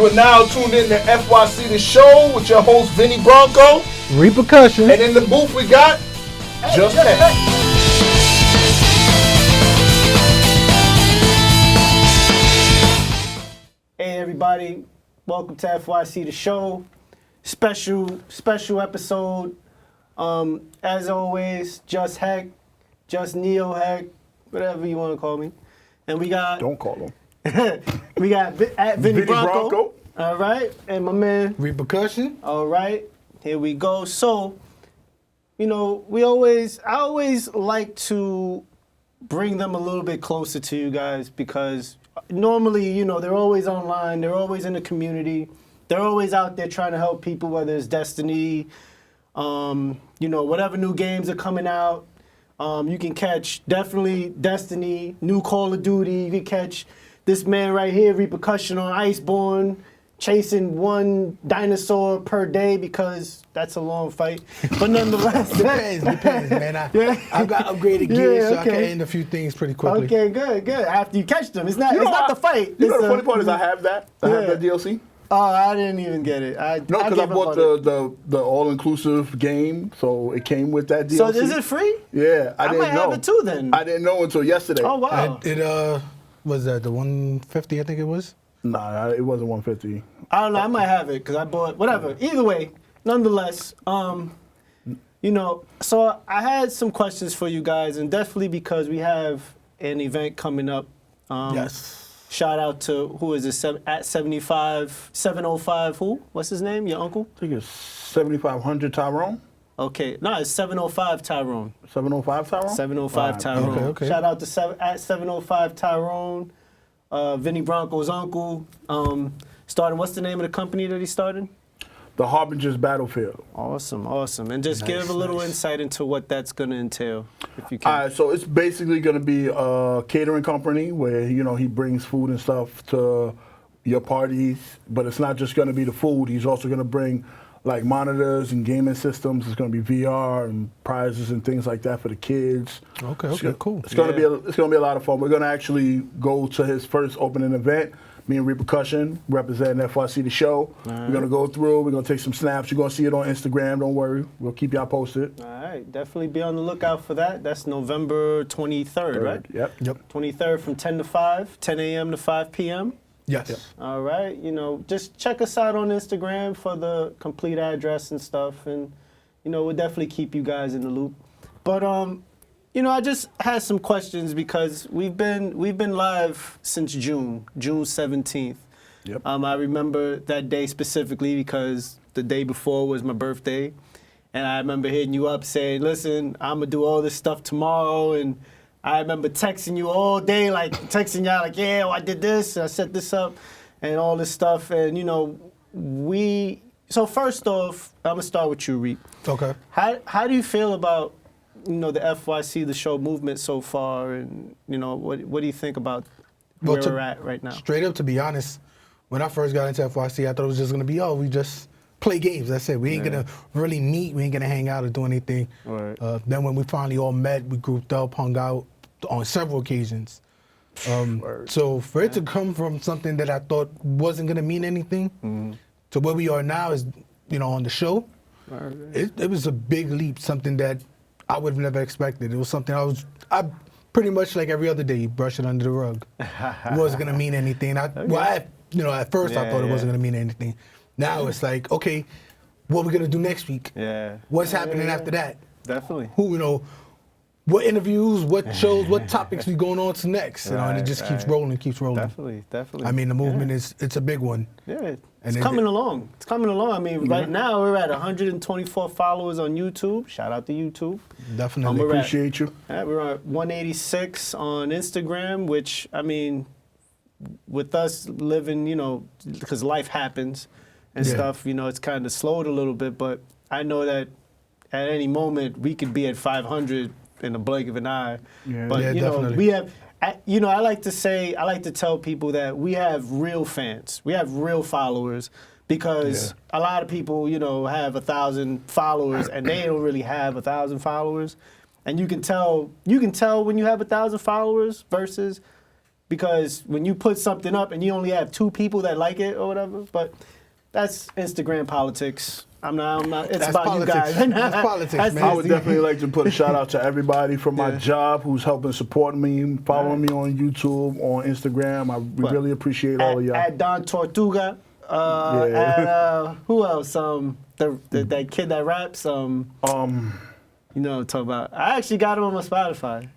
are now tuned in to FYC The Show with your host, Vinny Bronco. Repercussion. And in the booth, we got Just Heck. Hey, everybody. Welcome to FYC The Show. Special episode. As always, Just Heck, Just Neo Heck, whatever you want to call me. And we got... Don't call him. We got at Vinny Bronco. All right. And my man. Repercussion. All right. Here we go. So, you know, I always like to bring them a little bit closer to you guys because normally, you know, they're always online. They're always in the community. They're always out there trying to help people, whether it's Destiny, you know, whatever new games are coming out. You can catch definitely Destiny, new Call of Duty. You can catch this man right here, Repercussion on Iceborne, chasing one dinosaur per day because that's a long fight. But nonetheless. Depends, man. I've got upgraded gear, so I can end a few things pretty quickly. Okay, good. After you catch them. It's not the fight. You know the funny part is I have that. I have that DLC. Oh, I didn't even get it. No, because I bought the all-inclusive game, so it came with that DLC. So is it free? Yeah, I didn't know. I might have it too then. I didn't know until yesterday. Oh, wow. Was that the 150, I think it was? Nah, it wasn't 150. I don't know. I might have it because I bought whatever. Either way, nonetheless, you know, so I had some questions for you guys, and definitely because we have an event coming up. Yes. Shout out to, who is it, at 705, who? What's his name, your uncle? I think it's 7500 Tyrone. Okay, no, it's 705 Tyrone. 705 Tyrone? 705 Right. Tyrone. Okay. Shout out to at 705 Tyrone, Vinny Bronco's uncle. Starting, what's the name of the company that he started? The Harbinger's Battlefield. Awesome. And just give a little insight into what that's going to entail, if you can. All right, so it's basically going to be a catering company where, you know, he brings food and stuff to your parties, but it's not just going to be the food. He's also going to bring like monitors and gaming systems. It's going to be VR and prizes and things like that for the kids. Okay, cool. It's going to be a lot of fun. We're going to actually go to his first opening event. Me and Repercussion representing FYC The Show. Right. We're going to go through. We're going to take some snaps. You're going to see it on Instagram. Don't worry. We'll keep y'all posted. All right, definitely be on the lookout for that. That's November 23rd, right? Yep. 23rd from 10 to 5, 10 a.m. to 5 p.m. Yes. Yep. All right, you know, just check us out on Instagram for the complete address and stuff, and you know, we'll definitely keep you guys in the loop. But you know, I just had some questions because we've been live since June 17th. Yep. I remember that day specifically because the day before was my birthday, and I remember hitting you up saying, "Listen, I'm gonna do all this stuff tomorrow," and I remember texting you all day, like texting y'all, like, yeah, well, I did this, and I set this up, and all this stuff. And, you know, so first off, I'm going to start with you, Reep. Okay. How do you feel about, you know, the FYC, the show movement so far? And, you know, what do you think about where we're at right now? Straight up, to be honest, when I first got into FYC, I thought it was just going to be, we just play games. That's it. We ain't going to really meet. We ain't going to hang out or do anything. Right. Then when we finally all met, we grouped up, hung out on several occasions. So for it to come from something that I thought wasn't going to mean anything to where we are now is, you know, on the show, it was a big leap, something that I would have never expected. It was something I pretty much like every other day, brush it under the rug. It wasn't going to mean anything. At first I thought it wasn't going to mean anything. Now it's like, okay, what are we going to do next week? Yeah. What's happening after that? Definitely. Who, you know, what interviews, what shows, what topics we going on to next? You know, and it just keeps rolling. Definitely. I mean, the movement it's a big one. Yeah, it's coming along. It's coming along. I mean, right now we're at 124 followers on YouTube. Shout out to YouTube. Definitely appreciate you. We're at 186 on Instagram, which, I mean, with us living, you know, because life happens and stuff, you know, it's kind of slowed a little bit, but I know that at any moment we could be at 500 in the blink of an eye. Yeah, but you definitely. know, we have, you know, I like to tell people that we have real fans. We have real followers because a lot of people, you know, have 1,000 followers and they don't really have 1,000 followers. And you can tell when you have 1,000 followers versus because when you put something up and you only have 2 people that like it or whatever, but that's Instagram politics. I'm not. It's That's about politics. you guys. That's politics, man. I would definitely like to put a shout out to everybody from my job who's helping support me, following me on YouTube, on Instagram. I really appreciate all of y'all. At Don Tortuga. Who else? That kid that raps. You know what I'm talking about. I actually got him on my Spotify.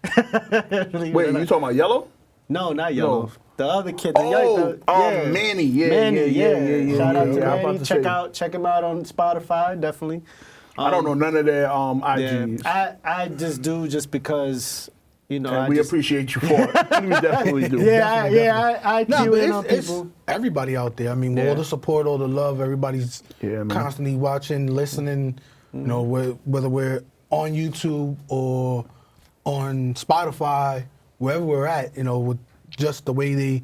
Wait, you talking about Yellow? No, not Yellow. No. The other kid. Manny. Yeah. Shout out to I'm about Manny. to Check him out on Spotify, definitely. I don't know none of their IGs. I just do just because, you know. And we appreciate you for it. We definitely do. I cue in on it's people. everybody out there. I mean, all the support, all the love, everybody's constantly watching, listening. You know, whether we're on YouTube or on Spotify, wherever we're at, you know, with just the way they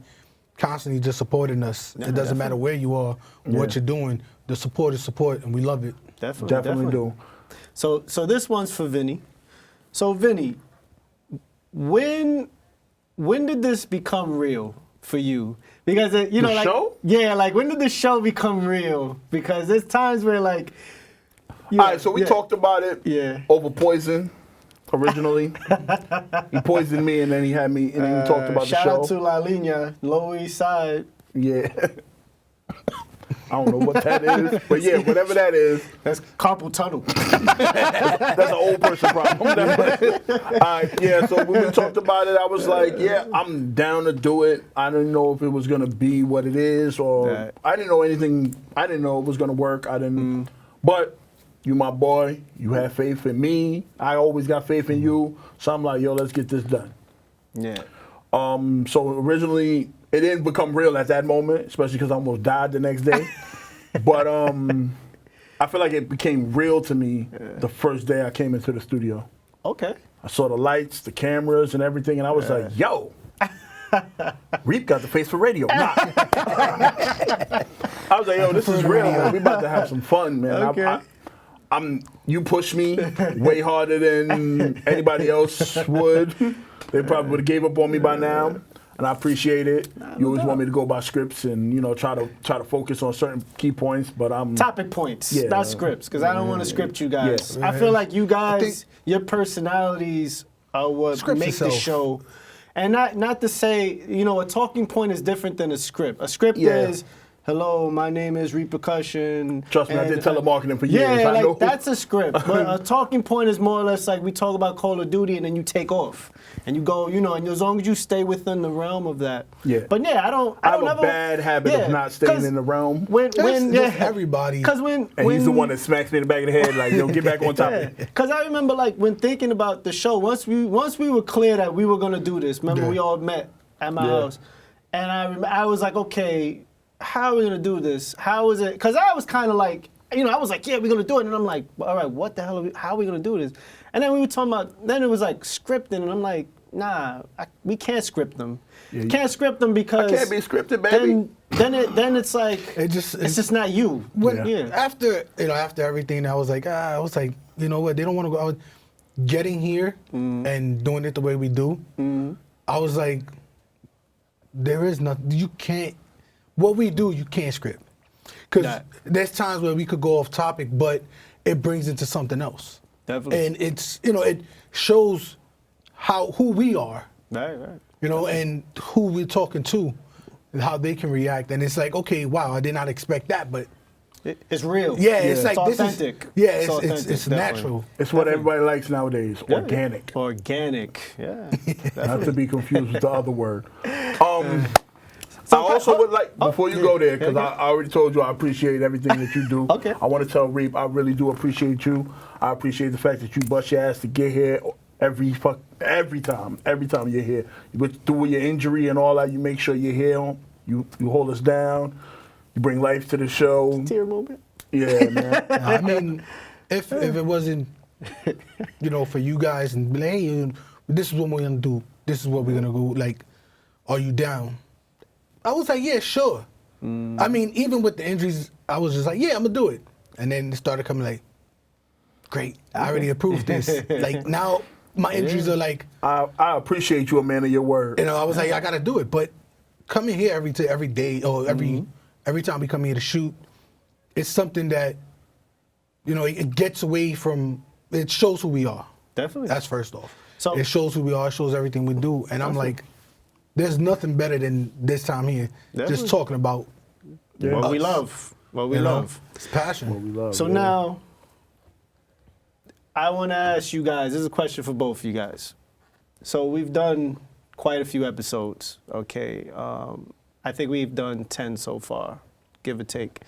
constantly just supporting us. It doesn't matter where you are, what you're doing. The support is support, and we love it. Definitely do. So this one's for Vinny. So Vinny, when did this become real for you? Because you know, the like show? Yeah, like when did the show become real? Because there's times where like. All right, so we talked about it over poison. Originally, he poisoned me, and then he had me, and then we talked about the show. Shout out to La Lina, Lower East Side. Yeah. I don't know what that is, but yeah, whatever that is. That's carpal tunnel. That's an old person problem. All right, yeah, so when we talked about it, I was like, yeah, I'm down to do it. I didn't know if it was going to be what it is, or I didn't know anything. I didn't know it was going to work. I didn't, but you my boy, you have faith in me. I always got faith in you. So I'm like, yo, let's get this done. Yeah. So originally, it didn't become real at that moment, especially because I almost died the next day. But I feel like it became real to me the first day I came into the studio. Okay. I saw the lights, the cameras, and everything, and I was like, yo, Reap got the face for radio. Nah. I was like, yo, this is real, man. We about to have some fun, man. Okay. You push me way harder than anybody else would. They probably would have gave up on me by now, and I appreciate it. You always want me to go by scripts and try to focus on certain key points, but I'm topic points, not scripts, because I don't want to script you guys. I feel like you guys, your personalities are what make the show. And not to say, a talking point is different than a script. A script is, hello, my name is Repercussion. Trust me, I did telemarketing for years. Yeah, like that's a script. But a talking point is more or less like we talk about Call of Duty and then you take off. And you go, and as long as you stay within the realm of that. Yeah. But yeah, I have a bad habit of not staying in the realm. Everybody. And he's the one that smacks me in the back of the head, like, yo, get back on top of it. Because I remember, like, when thinking about the show, once we were clear that we were going to do this, remember we all met at my house. And I was like, okay, how are we going to do this? How is it? Because I was kind of like, I was like, yeah, we're going to do it. And I'm like, all right, what the hell how are we going to do this? And then we were talking about, then it was like scripting. And I'm like, nah, we can't script them. You can't script them because I can't be scripted, baby. Then it's like, it's just not you. After everything, I was like, you know what? They don't want to go out getting here and doing it the way we do. I was like, there is nothing, you can't. What we do, you can't script. Because there's times where we could go off topic, but it brings into something else. Definitely. And it's, it shows who we are. Right. And who we're talking to, and how they can react. And it's like, okay, wow, I did not expect that, but it's real. Yeah, it's like it's authentic. It's natural. It's what everybody likes nowadays. Organic. Organic. Yeah. Not to be confused with the other word. I also would like, before you go there, because I already told you I appreciate everything that you do. Okay. I want to tell Reap, I really do appreciate you. I appreciate the fact that you bust your ass to get here every time you're here. Through your injury and all that, you make sure you're here. You hold us down. You bring life to the show. Tear moment. Yeah, man. I mean, if it wasn't, for you guys and be like, hey, this is what we're gonna do. This is what we're gonna go. Like, are you down? I was like, yeah, sure. I mean, even with the injuries, I was just like, yeah, I'm gonna do it. And then it started coming like, great, I already approved this. Like now, my injuries are like, I appreciate you, a man of your word. I was like, I gotta do it. But coming here every day or every time we come here to shoot, it's something that, it gets away from. It shows who we are. Definitely. That's first off. So it shows who we are. It shows everything we do. And I'm like, there's nothing better than this time here, just talking about what we love. What we love. It's passion. What we love. So now, I want to ask you guys, this is a question for both of you guys. So we've done quite a few episodes, okay? I think we've done 10 so far, give or take.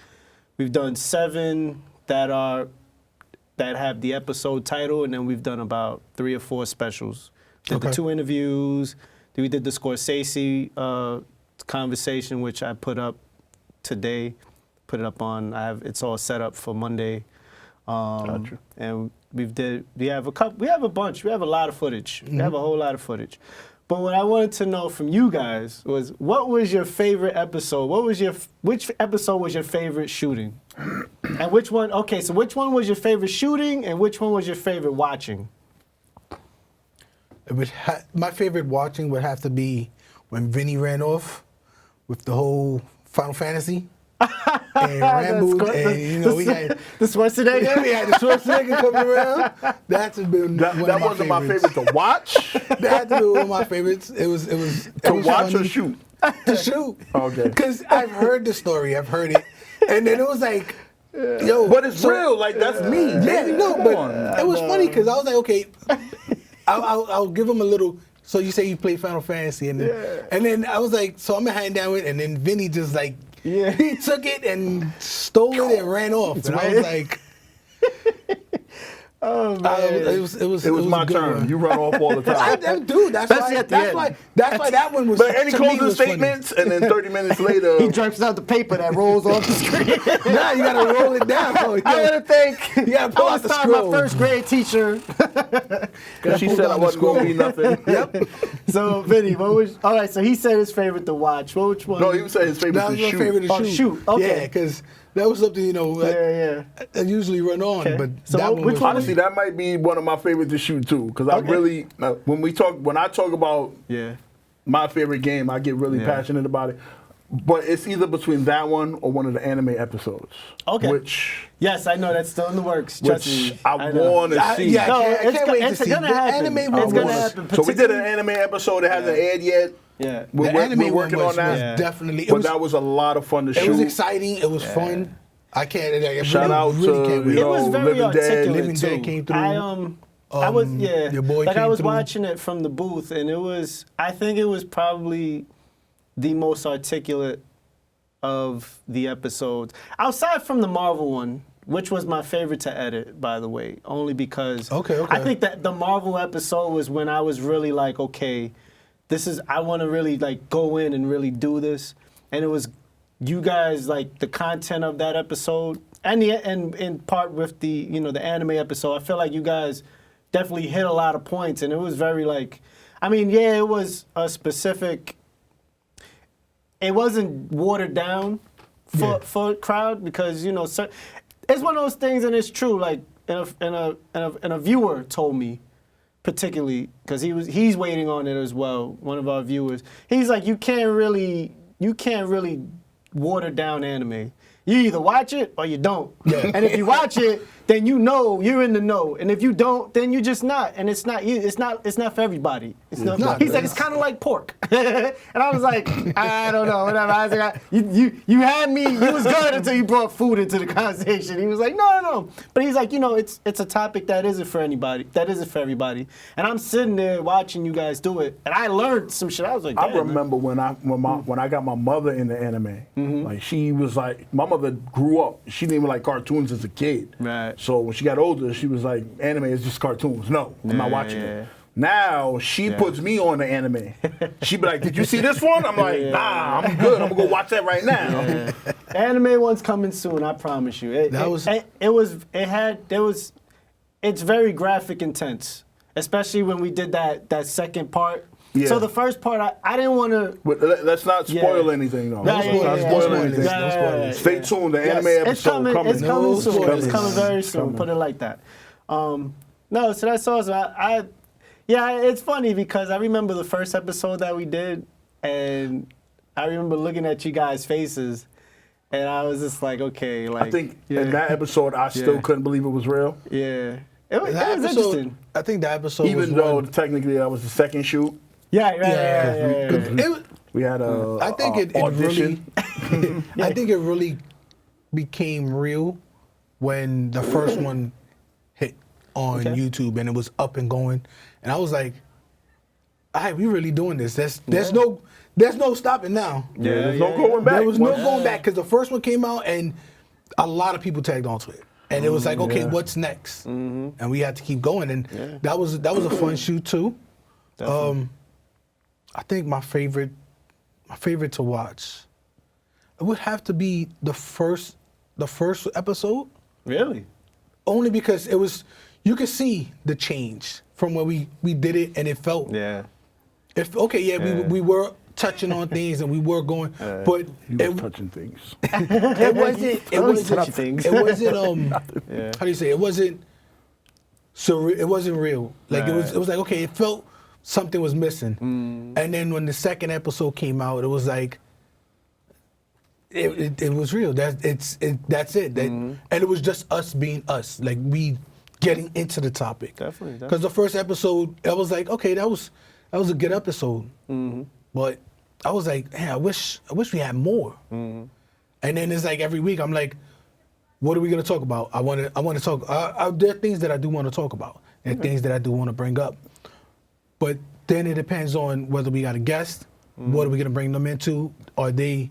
We've done 7 that have the episode title, and then we've done about 3 or 4 specials. Did the 2 interviews, then we did the Scorsese conversation, which I put up today, put it up on, it's all set up for Monday. Gotcha. And we have a bunch, we have a lot of footage. We have a whole lot of footage. But what I wanted to know from you guys was, what was your favorite episode? Which episode was your favorite shooting? And which one was your favorite shooting and which one was your favorite watching? My favorite watching would have to be when Vinny ran off with the whole Final Fantasy. And Rambo, and we had the Schwarzenegger. We had the Schwarzenegger coming around. That's been that wasn't my favorite to watch. That had to be one of my favorites. It was to watch or shoot. To shoot. Okay. Because I've heard the story, I've heard it, and then it was like, yo, but it's real. Like that's me. Yeah, no, but it was funny because I was like, okay, I'll give him a little. So you say you play Final Fantasy, and then I was like, so I'm gonna hand down it, and then Vinny just like. Yeah. He took it and stole it and ran off. And I was like, oh man. It was my turn. One. You run off all the time. Dude, that's why that one was. But any closing statements, and then 30 minutes later, he drips out the paper that rolls off the screen. Nah, you gotta roll it down. I want to thank. You gotta pull out the scroll. My first grade teacher. Because she said I wasn't gonna be nothing. Yep. So Vinny, all right? So he said his favorite to watch. Which one? No, he was saying his favorite That was to my shoot. favorite to shoot. Shoot. Okay. Yeah, because that was something I usually run on, Okay. but So that one which was one? Honestly, that might be one of my favorites to shoot too. Because I really, when I talk about my favorite game, I get really passionate about it. But it's either between that one or one of the anime episodes. Okay. Which yes, I know that's still in the works. Trust me. I want to see. Yeah, No, I can't wait to it's see. gonna The happen. anime It's one gonna was- happen. So we did an anime episode that hasn't aired yet. Yeah. We're anime working one on that. Yeah. definitely. But that was a lot of fun to shoot. It was exciting. It was fun. I can't. I Shout out really to, can't wait. you It was know, very Living Dead. articulate Living too. Dead came through. I was your boy like I came was through. watching it from the booth, and I think it was probably the most articulate of the episodes, outside from the Marvel one, which was my favorite to edit, by the way, only because I think that the Marvel episode was when I was really like, okay, I want to really like go in and really do this, and it was you guys, like the content of that episode, and in part with the the anime episode. I feel like you guys definitely hit a lot of points, and it was very like, I mean, yeah, it was a specific. It wasn't watered down for crowd because it's one of those things, and it's true. Like and a viewer told me, particularly because he's waiting on it as well. One of our viewers, he's like, you can't really water down anime. You either watch it or you don't. Yeah. And if you watch it, then you're in the know. And if you don't, then you're just not. And it's not for everybody. It's not. He's like, it's kind of like pork. And I was like, I don't know, whatever. I was like, you had me. You was good until you brought food into the conversation. He was like, no. But he's like, it's a topic that isn't for anybody. That isn't for everybody. And I'm sitting there watching you guys do it, and I learned some shit. I was like, I remember when I got my mother into anime. Like she was like, my mother grew up. She didn't even like cartoons as a kid. Right. So when she got older, she was like, anime is just cartoons. No, I'm not watching it. Now she puts me on the anime. She be like, did you see this one? I'm like, nah, I'm good. I'm gonna go watch that right now. Anime one's coming soon, I promise you. It's very graphic intense, especially when we did that second part. Yeah. So the first part, I didn't want to. Let's not spoil anything, though. Let's not spoil anything. Stay tuned. The anime episode coming. It's coming soon. It's coming very soon. Put it like that. No, so that's awesome. Yeah, it's funny because I remember the first episode that we did, and I remember looking at you guys' faces, and I was just like, okay, like. I think yeah, in that episode, I still Yeah. couldn't believe it was real. Yeah. It was That interesting. I think that episode was Even though one- technically that was the second shoot. Yeah, yeah, Yeah, yeah, yeah, yeah, yeah. it was- We had a I think it audition. really, I think it really became real when the first one hit on Okay. YouTube and it was up and going, and I was like, "All right, we really doing this. There's no stopping now. Yeah, there's yeah, no going back. There was no Once- going back because the first one came out and a lot of people tagged onto it, and it was like, okay, Yeah. what's next? And we had to keep going, and Yeah. that was a fun shoot too. Definitely. I think my favorite to watch, it would have to be the first episode, Really? only because it was, you could see the change from when we did it, and it felt, Yeah. yeah. we were touching on things and we were going, but He was it, touching things. it wasn't, touchy things. it wasn't, Yeah. how do you say, it wasn't surreal, it wasn't real. Like it was like, okay, it felt something was missing. And then when the second episode came out, it was like, it was real. That's it. And it was just us being us, like we getting into the topic. Definitely. Because the first episode, I was like, okay, that was a good episode. But I was like, hey, I wish we had more. And then it's like every week, I'm like, what are we gonna talk about? I want to talk. There are things that I do want to talk about, and things that I do want to bring up. But then it depends on whether we got a guest. What are we gonna bring them into? Are they?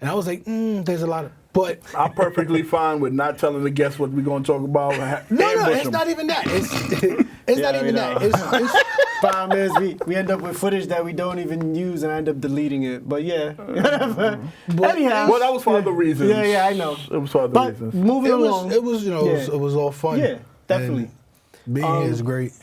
And I was like, there's a lot of. But I'm perfectly fine with not telling the guests what we're going to talk about. no, ambush it's them. not even that. It's not Yeah, even we that. know. It's Problem is, we end up with footage that we don't even use, and I end up deleting it. But yeah. Anyhow. Well, that was for other reasons. Yeah, I know. It was for other But reasons. moving along. it was Yeah. it was all fun. Yeah, definitely. And being here is great.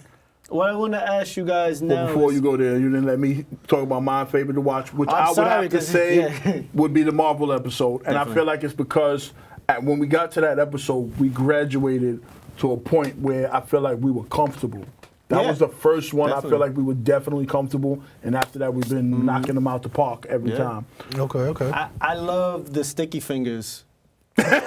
What I want to ask you guys But now. before is- you go there, you didn't let me talk about my favorite to watch, which I'm I would sorry, have to 'cause say yeah. would be the Marvel episode. And I Definitely. feel like it's because when we got to that episode, we graduated to a point where I feel like we were comfortable. That Yeah. was the first one. I Definitely. feel like we were definitely comfortable. And after that, we've been knocking them out the park every Yeah. time. Okay. I love the sticky fingers. But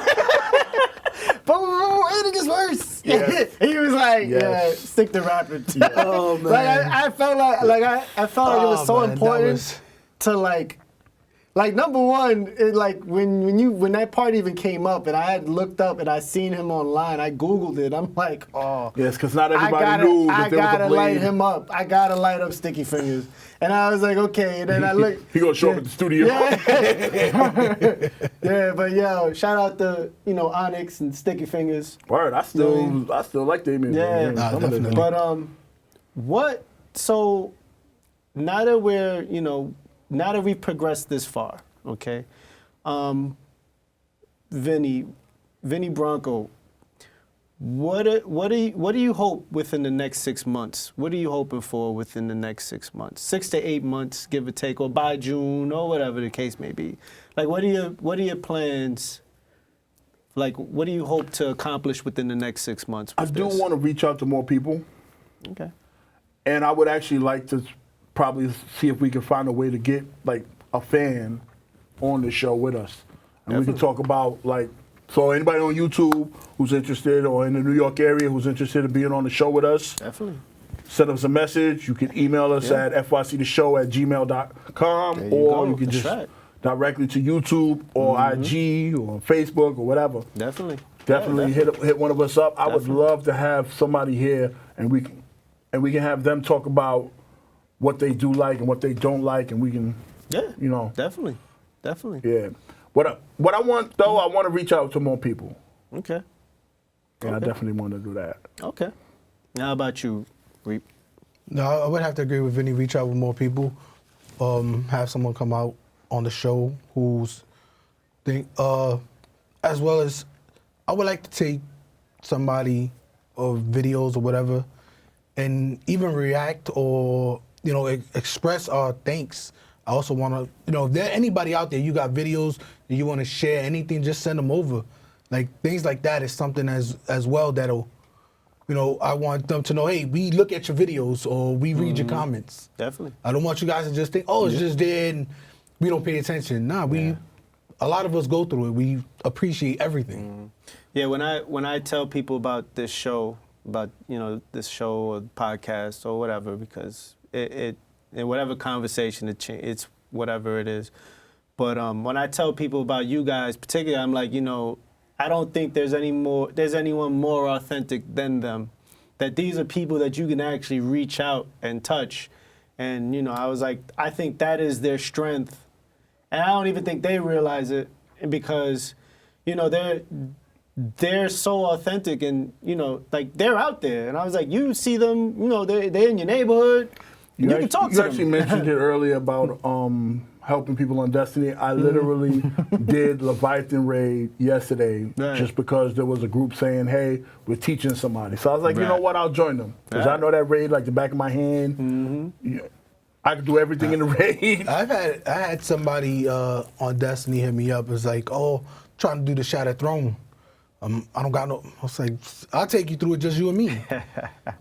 it gets worse. Yeah. He was like, Yes. yeah, stick to rapping. Oh, man. Like I felt like I felt like it was Oh, so man, that important was- to like number one, like when that part even came up and I had looked up and I seen him online, I Googled it. I'm like, oh. Yes, because not I everybody knew that I there was a gotta blade. light him up. I gotta light up Sticky Fingers. And I was like, okay. And then I look. He gonna show up at the studio. Yeah. Yeah, but yo, shout out to Onyx and Sticky Fingers. Word, I still like their music. Yeah. Nah, Some of them. definitely. But so now that we've progressed this far, okay, Vinny Bronco, what do you hope within the next 6 months? What are you hoping for within the next 6 months? 6 to 8 months, give or take, or by June, or whatever the case may be. Like, what are your plans? Like, what do you hope to accomplish within the next 6 months? I With do this? want to reach out to more people. Okay. And I would actually like to probably see if we can find a way to get like a fan on the show with us. And we can talk about so anybody on YouTube who's interested or in the New York area who's interested in being on the show with us, Definitely. send us a message. You can email us at fyctheshow@gmail.com There you or go. you can That's just right. directly to YouTube or IG or Facebook or whatever. Definitely. Definitely hit one of us up. I would Definitely. love to have somebody here and we can have them talk about what they do like and what they don't like, and we can, Yeah. Definitely. yeah. What I want though, I want to reach out to more people. Okay. And I Okay. definitely want to do that. Okay. Now, how about you, Reap? No, I would have to agree with Vinny. Reach out with more people. Have someone come out on the show who's as well as I would like to take somebody or videos or whatever and even react or express our thanks. I also want to, if there anybody out there, you got videos that you want to share, anything, just send them over. Like things like that is something as well that'll I want them to know, hey, we look at your videos or we read your comments. Definitely. I don't want you guys to just think, oh, it's just there and we don't pay attention. Nah, a lot of us go through it. We appreciate everything. Yeah, when I tell people about this show, about this show or podcast or whatever, because it in whatever conversation it's whatever it is. But when I tell people about you guys, particularly, I'm like, I don't think there's anyone more authentic than them. That these are people that you can actually reach out and touch. And, I was like, I think that is their strength. And I don't even think they realize it because, they're so authentic and, like they're out there. And I was like, you see them, they're in your neighborhood. You can talk to them. You actually mentioned it earlier about helping people on Destiny. I literally did Leviathan Raid yesterday just because there was a group saying, hey, we're teaching somebody. So I was like, you know what, I'll join them. Because I know that raid like the back of my hand. I could do everything in the raid. I had somebody on Destiny hit me up. It was like, oh, trying to do the Shattered Throne. I don't got no. I was like, I'll take you through it, just you and me.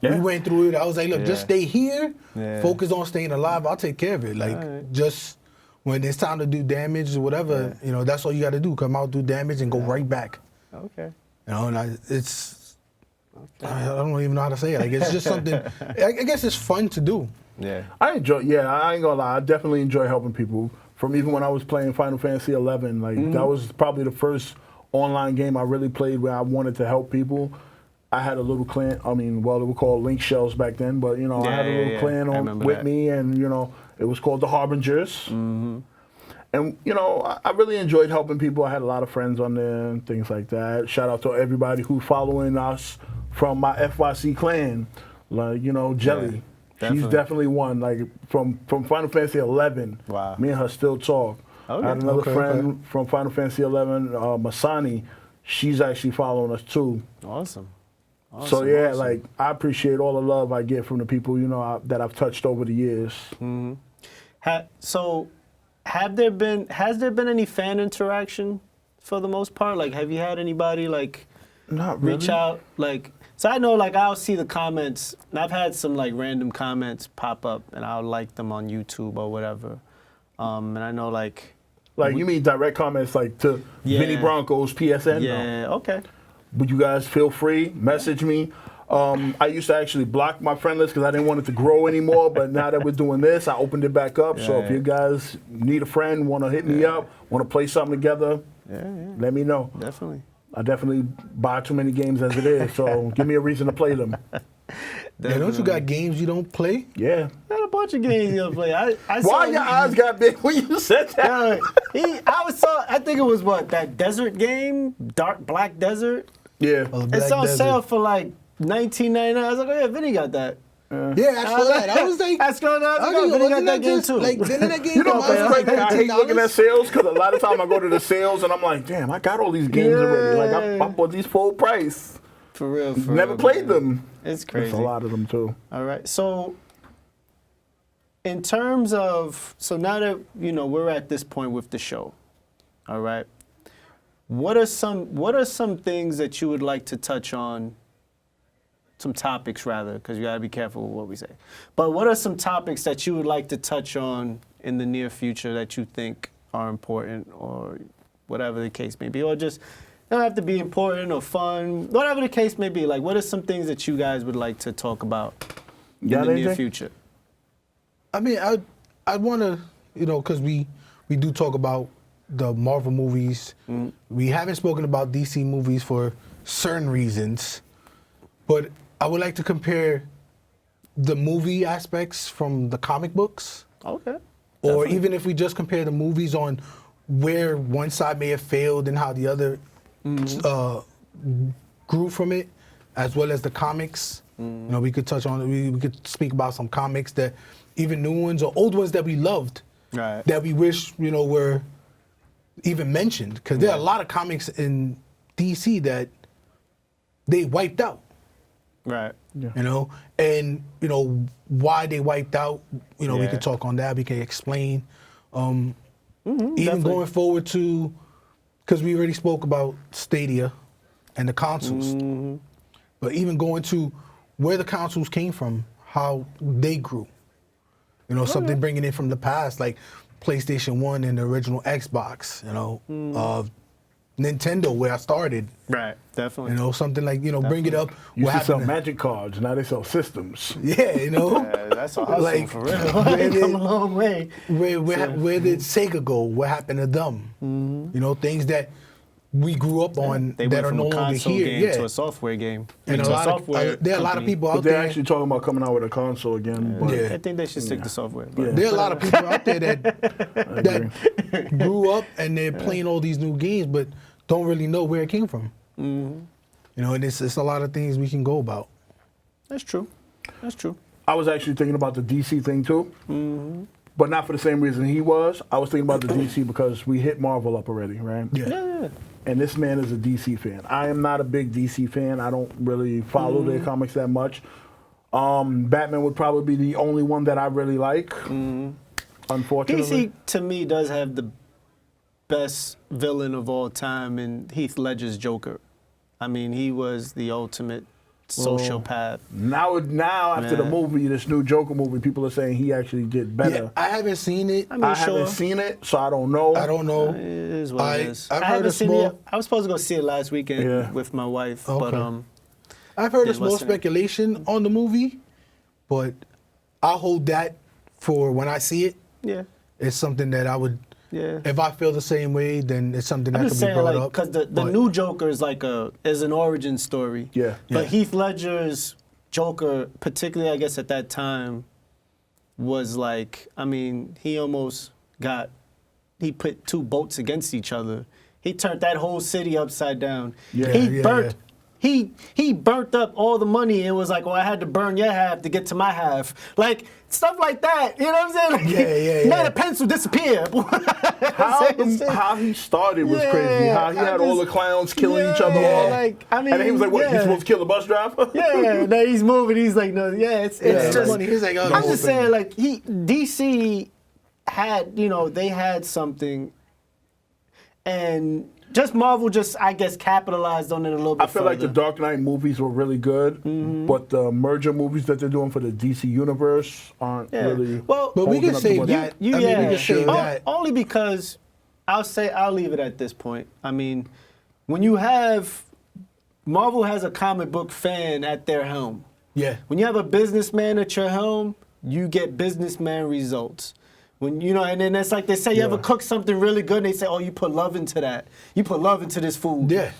We went through it. I was like, look, just stay here. Focus on staying alive. I'll take care of it. Like, just when it's time to do damage or whatever, that's all you got to do. Come out, do damage, and go right back. Okay. And it's. Okay. I don't even know how to say it. Like, it's just something. I guess it's fun to do. Yeah. I ain't gonna lie. I definitely enjoy helping people. From even when I was playing Final Fantasy 11, like that was probably the first online game I really played where I wanted to help people. I had a little clan. I mean, well, they were called Link Shells back then, but I had a little clan with me, and it was called the Harbingers. And I really enjoyed helping people. I had a lot of friends on there and things like that. Shout out to everybody who's following us from my FYC clan, like Jelly. She's definitely one. Like from Final Fantasy 11. Wow. Me and her still talk. Okay. I had another friend from Final Fantasy 11, Masani. She's actually following us too. Awesome. So like I appreciate all the love I get from the people that I've touched over the years. Has there been any fan interaction for the most part? Like, have you had anybody like not really. Reach out like? So I know, like, I'll see the comments, and I've had some, like, random comments pop up, and I'll like them on YouTube or whatever. And I know, like... Like, you mean direct comments, like, to Vinny Bronco's PSN? Yeah, okay. Would you guys feel free? Message me. I used to actually block my friend list because I didn't want it to grow anymore, but now that we're doing this, I opened it back up. So if you guys need a friend, want to hit me up, want to play something together, let me know. Definitely. I definitely buy too many games as it is, so give me a reason to play them. Don't you got games you don't play? Yeah. Got a bunch of games you don't play. Why your eyes got big when you said that? I think it was that desert game, Black Desert? Yeah. It's on sale for like $19.99. I was like, oh yeah, Vinny got that. Yeah, I saw that. I was like, Vinny got that game too. Like, didn't that game come out like I hate looking at sales because a lot of time I go to the sales and I'm like, damn, I got all these games already. Like I bought these full price. For real. Never played them. It's crazy. There's a lot of them too. All right. So in terms of, now that we're at this point with the show, all right. What are some things that you would like to touch on? Some topics, rather, because you gotta be careful with what we say. But what are some topics that you would like to touch on in the near future that you think are important, or whatever the case may be, or just don't have to be important or fun, whatever the case may be. Like, what are some things that you guys would like to talk about in the near future? I mean, I'd want to, because we do talk about the Marvel movies. We haven't spoken about DC movies for certain reasons, but I would like to compare the movie aspects from the comic books. Okay. Or even if we just compare the movies on where one side may have failed and how the other grew from it, as well as the comics. We could touch on it. We could speak about some comics that, even new ones or old ones that we loved, that we wish were even mentioned. Because there are a lot of comics in DC that they wiped out. Right. Yeah. And why they wiped out. We could talk on that. We can explain. Even definitely. Going forward to, because we already spoke about Stadia and the consoles. But even going to where the consoles came from, how they grew. You know, something bringing in from the past, like PlayStation 1 and the original Xbox, you know, Nintendo, where I started. Right, definitely. You know, something like, you know, bring it up. Used to sell happened magic cards, now they sell systems. Yeah, you know. Yeah, that's a hustle Like, for real. where They did- come a long way. Where did Sega go? What happened to them? You know, things that we grew up on They that went are from no a longer console here. game Yeah. to a software game. And to a lot of, there are a lot of company. people But out they're there. actually talking about coming out with a console again. But Yeah. I think they should stick to software. But Yeah. There are a lot of people out there that grew up and they're playing all these new games, but don't really know where it came from. You know, and it's a lot of things we can go about. That's true. That's true. I was actually thinking about the DC thing too, but not for the same reason he was. I was thinking about the DC because we hit Marvel up already, right? Yeah. And this man is a DC fan. I am not a big DC fan. I don't really follow their comics that much. Batman would probably be the only one that I really like, unfortunately. DC to me does have the best villain of all time in Heath Ledger's Joker. I mean, he was the ultimate sociopath. Now after the Yeah. movie, this new Joker movie, people are saying he actually did better. Yeah, I haven't seen it. I mean, I sure. haven't seen it, so I don't know. I don't know. It is what it is. I've I heard haven't a seen small- it. I was supposed to go see it last weekend Yeah. with my wife, but Okay. I've heard Yeah, a small listen. speculation on the movie, but I'll hold that for when I see it. yeah, It's something that I would, yeah. if I feel the same way, then it's something I'm that just can be saying, brought like, up. because the But- new Joker is like is an origin story. Yeah. But Yeah. Heath Ledger's Joker, particularly I guess at that time, was like, I mean, he put two boats against each other. He turned that whole city upside down. Yeah, He burnt. He burnt up all the money and was like, well, I had to burn your half to get to my half. Like, stuff like that. You know what I'm saying? Like, Yeah. Made a pencil disappear. How he started was crazy. Yeah, How he I had all the just- clowns killing each other. Yeah, All. like, I mean, And then he was like, "What? yeah. You supposed to kill the bus driver?" Yeah, no, he's moving. He's like, no, yeah, it's Yeah, just. like- He's like, oh, I'm the just whole saying, thing. like DC had, they had something, and just Marvel I guess capitalized on it a little bit. I feel like the further. Dark Knight movies were really good, but the merger movies that they're doing for the DC universe aren't Yeah. really. Well, But we holding can up to say what- that. You, I mean, yeah, we can say O- that. only because I'll leave it at this point. I mean, when you have Marvel has a comic book fan at their helm. Yeah. When you have a businessman at your helm, you get businessman results. When and then it's like they say you ever Yeah. cook something really good, and they say, oh, you put love into that. You put love into this food. Yeah.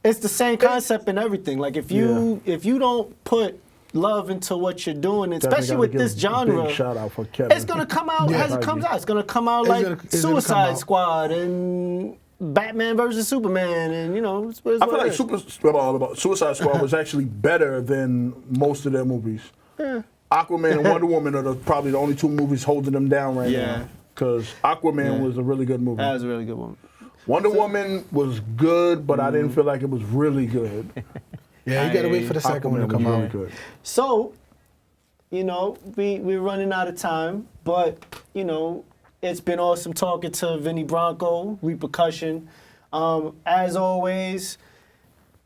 It's the same concept in everything. Like if you don't put love into what you're doing, Definitely especially gotta with give this a genre, Big shout out for Kevin. it's gonna come out Yeah. as it comes out. It's gonna come out It's like gonna come Suicide out. Squad and Batman versus Superman, and it's I feel what like it is. Suicide Squad was actually better than most of their movies. Aquaman and Wonder Woman are probably the only two movies holding them down right Yeah. now. Because Aquaman Yeah. was a really good movie. That was a really good one. Wonder Woman was good, but I didn't feel like it was really good. Yeah, you gotta wait for the second one to Aquaman come was really out. good. So, we're running out of time, but it's been awesome talking to Vinny Bronco, Repercussion. As always,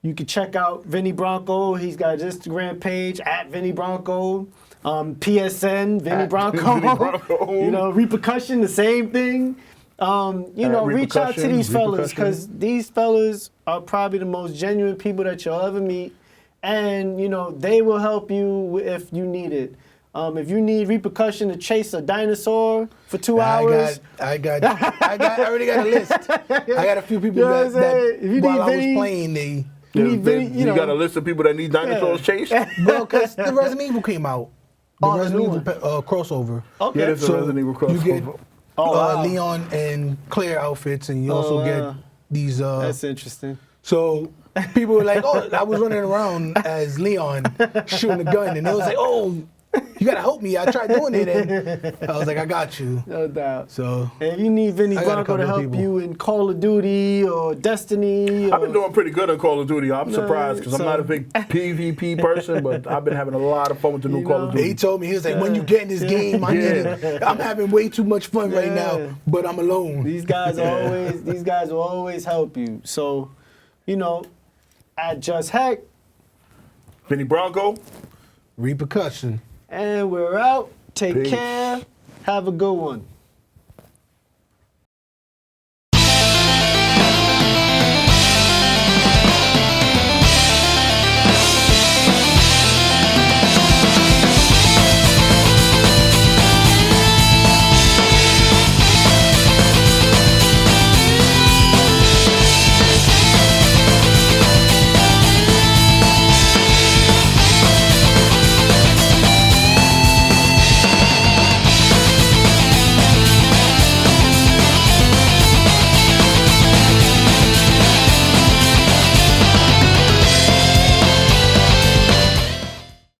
you can check out Vinny Bronco. He's got his Instagram page at Vinny Bronco. PSN, Vinny At Bronco. Vinny Bronco. Repercussion, the same thing. Reach out to Repercussion, these fellas Repercussion. because these fellas are probably the most genuine people that you'll ever meet. And, they will help you if you need it. If you need Repercussion to chase a dinosaur for 2 hours. I already got a list. I got a few people You know what I'm saying? If you that need while I was Vinny- playing, they You need Vinny, You got a list of people that need dinosaurs chased? well, because the Resident Evil came out, the Oh, the Resident new Evil crossover. Okay. Yeah, there's a So Resident Evil you get crossover. Oh, wow. Leon and Claire outfits, and you also wow. get these. That's interesting. So people were like, "Oh, I was running around as Leon shooting a gun," and they was like, "Oh, you gotta help me." I tried doing it, and I was like, "I got you." No doubt. So And if you need Vinny I got a Bronco to couple of help people. you in Call of Duty or Destiny, I've been doing pretty good on Call of Duty. I'm No, surprised because I'm not a big PvP person, but I've been having a lot of fun with the new You Call know. of he Duty. told me, he was like, "When you get in this game, I need it. I'm having way too much fun right Yeah. now, but I'm alone." these guys will always help you. So, at Just Heck, Vinny Bronco. Repercussion. And we're out. Take Peace. care. Have a good one.